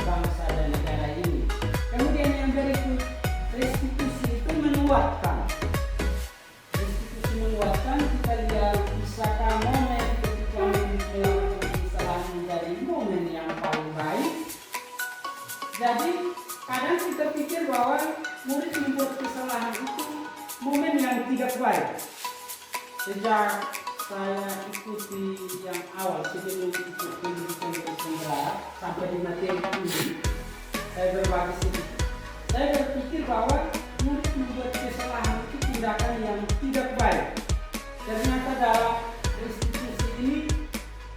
bangsa dan negara ini. Kemudian yang berikut, restitusi itu menguatkan. Restitusi menguatkan, kita lihat bisakah momen ketika melakukan kesalahan menjadi momen yang paling baik. Jadi kadang kita pikir bahwa murid membuat kesalahan itu momen yang tidak baik. Sejak saya ikuti yang awal sebelum ikut pendidikan bersenggerak sampai di materi ini, saya berbagi sedikit. Saya berpikir bahwa murid membuat kesalahan itu tindakan yang tidak baik. Ternyata dalam institusi ini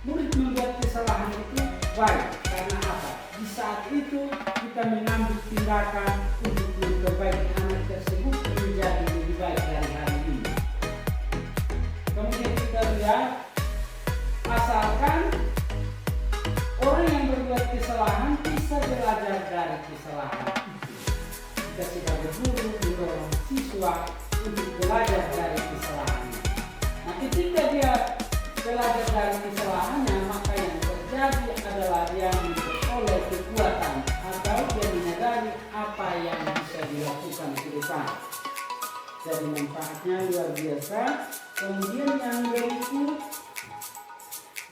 murid membuat kesalahan itu baik. Karena apa? Di saat itu kita mengambil tindakan untuk memperbaiki anak tersebut menjadi lebih baik dari hari ini. Kemudian kita lihat, asalkan orang yang berbuat kesalahan bisa belajar dari kesalahan itu. Kita sebagai guru mendorong siswa untuk belajar dari kesalahannya. Nah, ketika dia belajar dari kesalahannya, maka yang terjadi adalah dia memperoleh kekuatan atau dia menyadari apa yang bisa dilakukan ke depan. Jadi manfaatnya luar biasa. Kemudian yang berikut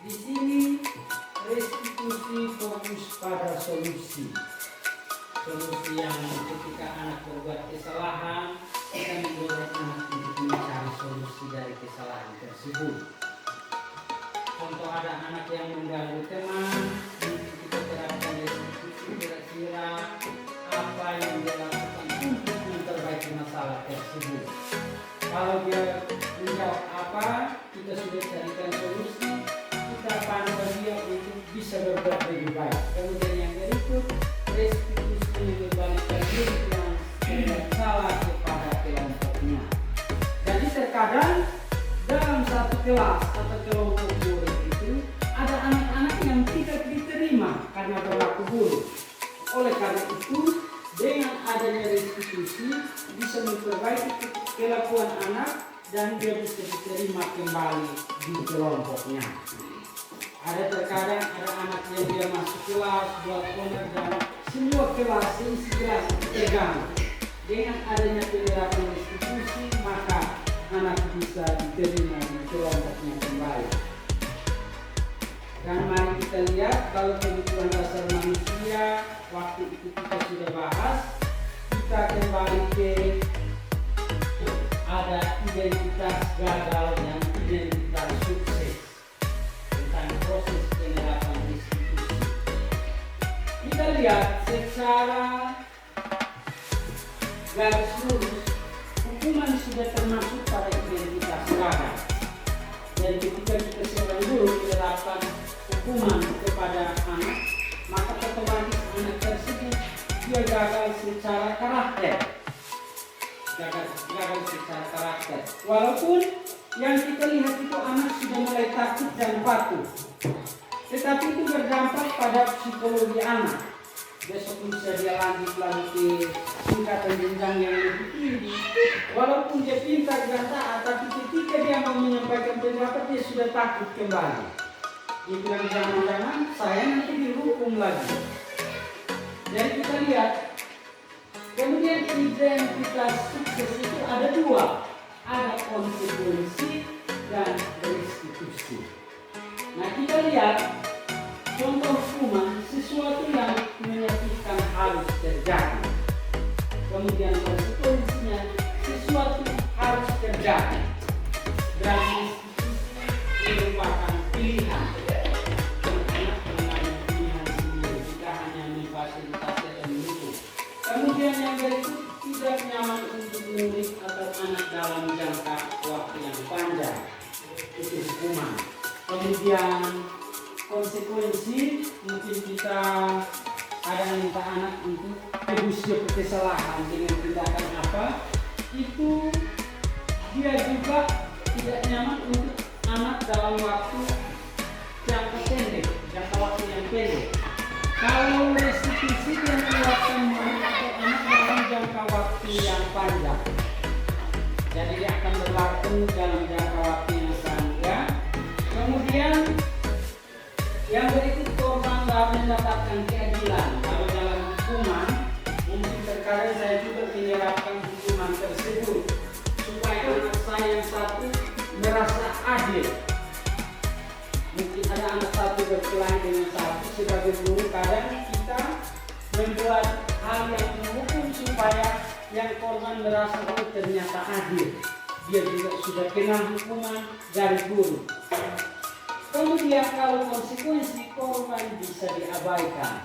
di sini, restitusi fokus pada solusi. Solusi yang ketika anak berbuat kesalahan, kita mendorong anak untuk mencari solusi dari kesalahan tersebut. Contoh, ada anak yang mengganggu teman, kita terapkan restitusi kira-kira apa yang dia lakukan untuk memperbaiki masalah tersebut. Kalau dia menjawab apa, kita sudah carikan solusi, kita pandu dia untuk bisa berbuat lebih baik. Kemudian yang berikut, restitusi mengembalikan diri yang salah kepada kelompoknya. Jadi terkadang dalam satu kelas atau kelompok murid itu ada anak-anak yang tidak diterima karena berlaku buruk. Oleh karena itu, dengan adanya restitusi bisa memperbaiki kelakuan anak dan dia bisa diterima kembali di kelompoknya. Ada terkadang ada anak yang dia masuk kelas buat onar dan semua kelas seisi kelas tegang. Dengan adanya penerapan restitusi maka anak bisa diterima di kelompoknya kembali. Dan mari kita lihat, kalau kebutuhan dasar manusia waktu itu kita sudah bahas, kita kembali ke ada identitas gagal dan identitas sukses tentang proses penerapan restitusi. Kita lihat secara garis lurus, hukuman sudah termasuk pada identitas gagal. Jadi ketika kita seorang guru menerapkan hukuman kepada anak, maka otomatis anak tersebut dia gagal secara karakter. Gagal secara karakter. Walaupun yang kita lihat itu anak sudah mulai takut dan patuh, tetapi itu berdampak pada psikologi anak. Besok bisa dia lanjut lagi ke tingkatan jenjang yang lebih tinggi. Walaupun dia pintar dan taat, tapi ketika dia mau menyampaikan pendapat dia sudah takut kembali. Dia bilang jangan-jangan saya nanti dihukum lagi. Jadi kita lihat, kemudian identitas sukses itu ada dua, ada konsekuensi dan restitusi. Nah kita lihat contoh hukuman, sesuatu yang menyakitkan harus terjadi. Kemudian konsekuensinya, sesuatu harus terjadi. Dan restitusi merupakan pilihan. Anak mengambil pilihan sendiri, kita hanya memfasilitasi dan mendukung. Kemudian yang berikut, tidak nyaman untuk murid atau anak dalam jangka waktu yang panjang. Itu hukuman. Kemudian konsekuensi, mungkin kita ada minta anak untuk tebus kesalahan dengan tindakan apa, itu dia juga tidak nyaman untuk anak dalam waktu jangka pendek, jangka waktu yang pendek. Kalau restitusi yang dilakukan murid atau anak dalam jangka waktu yang panjang, jadi dia akan berlaku dalam jangka waktu yang panjang. Kemudian yang berikut, korban dapat mendapatkan keadilan. Kalau dalam hukuman, mungkin terkadang saya juga menerapkan hukuman tersebut supaya anak saya yang satu merasa adil. Mungkin ada anak satu berkelahi dengan satu, sebagai guru kadang kita membuat hal yang menghukum supaya yang korban merasa oh ternyata adil. dia juga sudah kena hukuman dari guru. Kemudian kalau konsekuensi korban bisa diabaikan.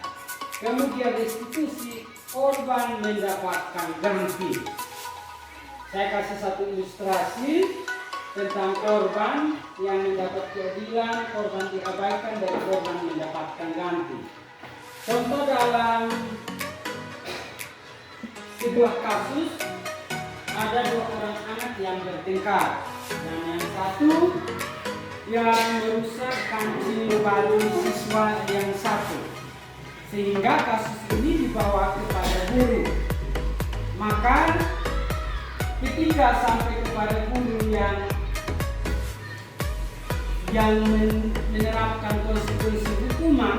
Kemudian restitusi, korban mendapatkan ganti. Saya kasih satu ilustrasi tentang korban yang mendapat keadilan, korban diabaikan, dan korban mendapatkan ganti. Contoh dalam sebuah kasus, ada 2 orang anak yang bertengkar, dan yang satu yang merusak kancing balon siswa yang satu, sehingga kasus ini dibawa kepada guru. Maka ketika sampai kepada guru yang menerapkan konsekuensi hukuman,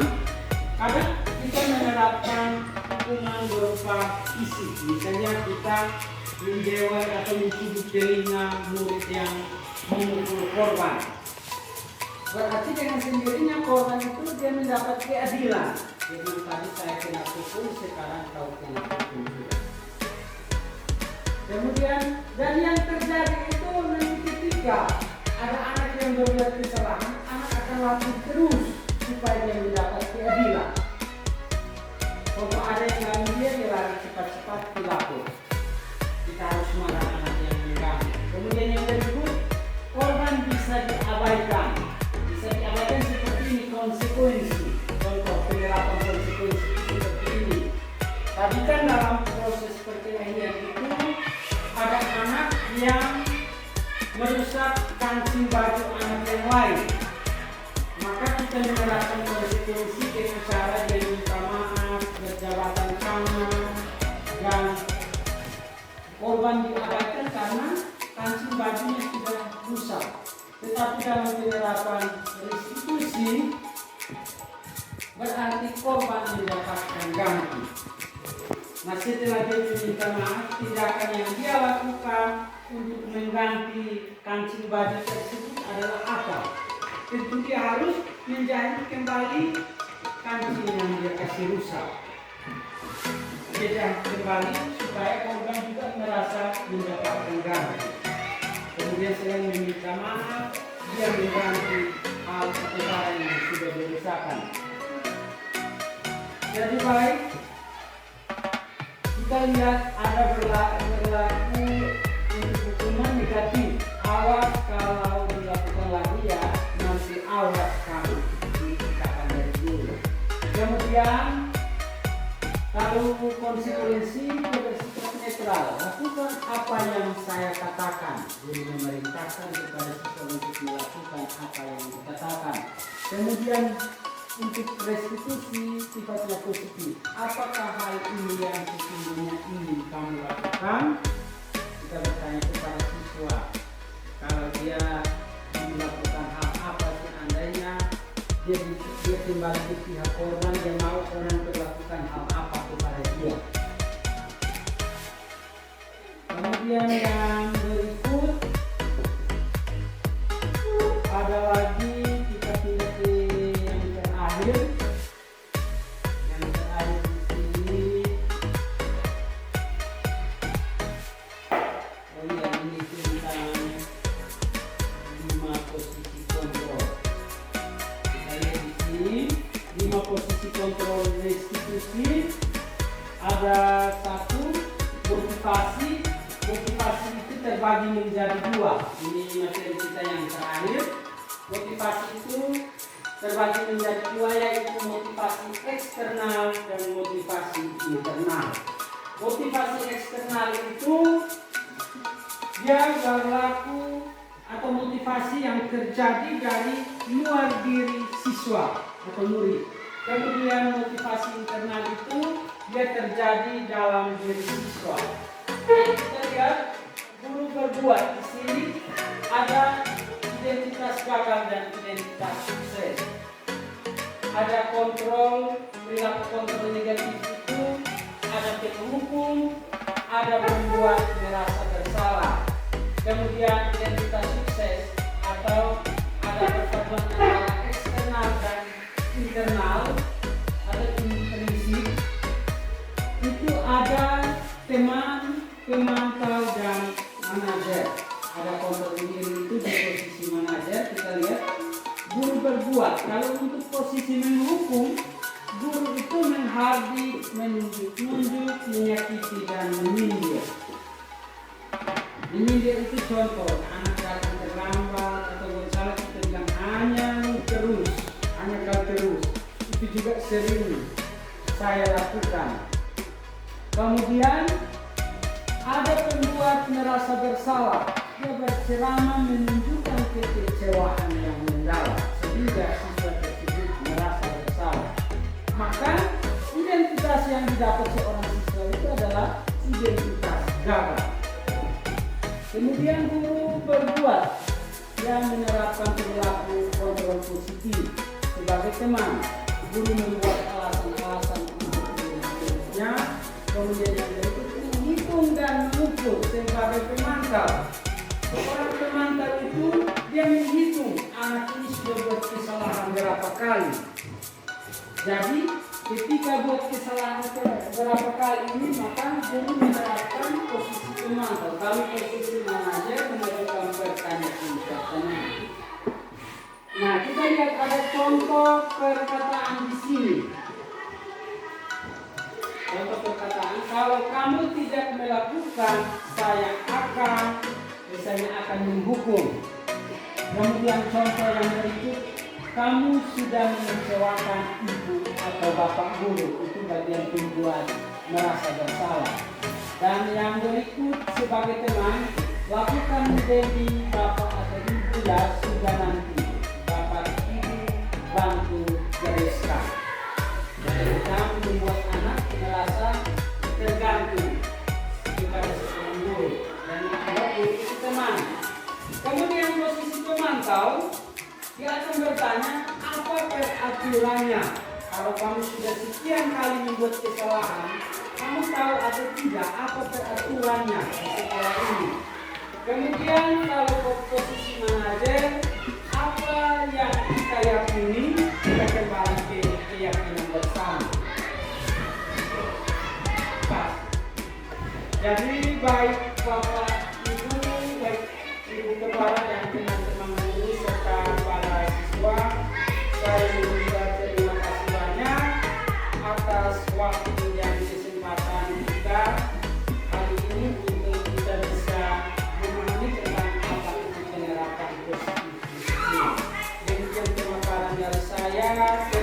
kadang kita menerapkan hukuman berupa fisik. Misalnya kita menjewel atau mencubit telinga murid yang memukul korban. Berarti dengan sendirinya korban itu dia mendapat keadilan. Jadi tadi saya kena pukul, sekarang kau kena pukul juga. Kemudian dan yang terjadi itu nanti ketika ada anak yang berbuat kesalahan, anak akan lapor terus supaya dia mendapat keadilan. Kalau ada yang ganggu dia lari cepat-cepat dilapor. Kita harus marah anak yang mengganggu. Kemudian yang berikut, korban bisa diabaikan. Bisa diabaikan seperti ini konsekuensi. Contoh penerapan konsekuensi seperti ini. Tadi kan dalam proses perkelahian itu ada anak yang merusak kancing baju anak yang lain. Maka kita menerapkan konsekuensi dengan cara dia minta maaf, berjabatan tangan, dan korban diabaikan karena kancing bajunya sudah rusak. Tetapi dalam penerapan restitusi berarti korban mendapatkan ganti. Nah, setelah dia meminta maaf, tindakan yang dia lakukan untuk mengganti kancing baju tersebut adalah apa? Tentu dia harus menjahit kembali kancing yang dia kasih rusak. Dia jahit kembali supaya korban juga merasa mendapatkan ganti. Kemudian selain meminta maaf, dia mengganti hal seperti yang sudah dirusakkan. Jadi baik, kita lihat ada berlaku untuk hukuman negatif. Awas kalau dilakukan lagi ya, nanti awas kamu dikatakan dari dulu. Kemudian kalau konsekuensi bersifat netral, lakukan apa yang saya katakan. Jadi memerintahkan kepada siswa untuk melakukan apa yang dikatakan. Kemudian untuk restitusi sifatnya positif. Apakah hal ini yang sesungguhnya ingin kamu lakukan? Kita bertanya kepada siswa. Kalau dia melakukan hal apa seandainya dia kembali ke pihak korban, dia mau orang melakukan hal apa kepada dia. Kemudian yang berikut ada lagi, kita pilih yang terakhir. Yang terakhir di sini. Oh iya, ini tentang 5 posisi kontrol. Kita lihat di sini 5 posisi kontrol restitusi. Ada 1 motivasi. Motivasi itu terbagi menjadi 2. Ini materi kita yang terakhir. Motivasi itu terbagi menjadi 2, yaitu motivasi eksternal dan motivasi internal. Motivasi eksternal itu dia berlaku atau motivasi yang terjadi dari luar diri siswa atau murid. Kemudian motivasi internal itu dia terjadi dalam diri siswa. Kita lihat guru berbuat di sini ada identitas gagal dan identitas sukses. Ada kontrol, perilaku kontrol negatif itu, ada penghukum, ada membuat merasa bersalah. Kemudian identitas sukses atau ada perpaduan antara eksternal dan internal atau intrinsik. Itu ada teman, pemantau dan manajer. Ada menghukum, guru itu menghardik, menunjuk-nunjuk, menyakiti dan menyindir. Menyindir itu contoh, anak datang terlambat atau salah kita bilang hanya kau terus. Itu juga sering saya lakukan. Kemudian ada pembuat merasa bersalah. Dia berceramah menunjukkan kekecewaan yang mendalam sehingga siswa tersebut merasa bersalah. Maka identitas yang didapat seorang siswa itu adalah identitas gagal. Kemudian guru berbuat yang menerapkan perilaku kontrol positif sebagai teman. Guru membuat alasan-alasan untuk dirinya, kemudian yang berikut menghitung dan mengukur sebagai pemantau. Seorang pemantau itu dia menghitung anak ini sudah buat kesalahan berapa kali. Jadi ketika buat kesalahan berapa kali ini, maka guru menerapkan posisi pemantau. Kami posisi manajer mengajukan pertanyaan. Nah, kita lihat ada contoh perkataan di sini. Contoh perkataan, kalau kamu tidak melakukan, saya akan menghukum. Kemudian contoh yang berikut, kamu sudah mengecewakan ibu atau bapak guru, itu bagian pembuat merasa bersalah. Dan yang berikut sebagai teman, lakukan menjadi bapak atau ibu ya sudah nanti. Bapak ibu bantu bereskan. Jadi kamu membuat anak merasa tergantung kepada seorang guru. Dan yang berikut itu teman. Kemudian posisi pemantau, dia akan bertanya apa peraturannya. Kalau kamu sudah sekian kali membuat kesalahan, kamu tahu atau tidak apa peraturannya di sekolah ini. Kemudian kalau posisi manajer, apa yang kita yakini, kita kembali ke keyakinan bersama. Jadi baik Bapak Ibu, baik Ibu Kepala dan teman-teman guru serta para siswa, saya mengucapkan terima kasih banyak atas waktu dan kesempatan kita hari ini untuk kita bisa memahami tentang apa itu penerapan positif. Demikian pemaparan dari saya.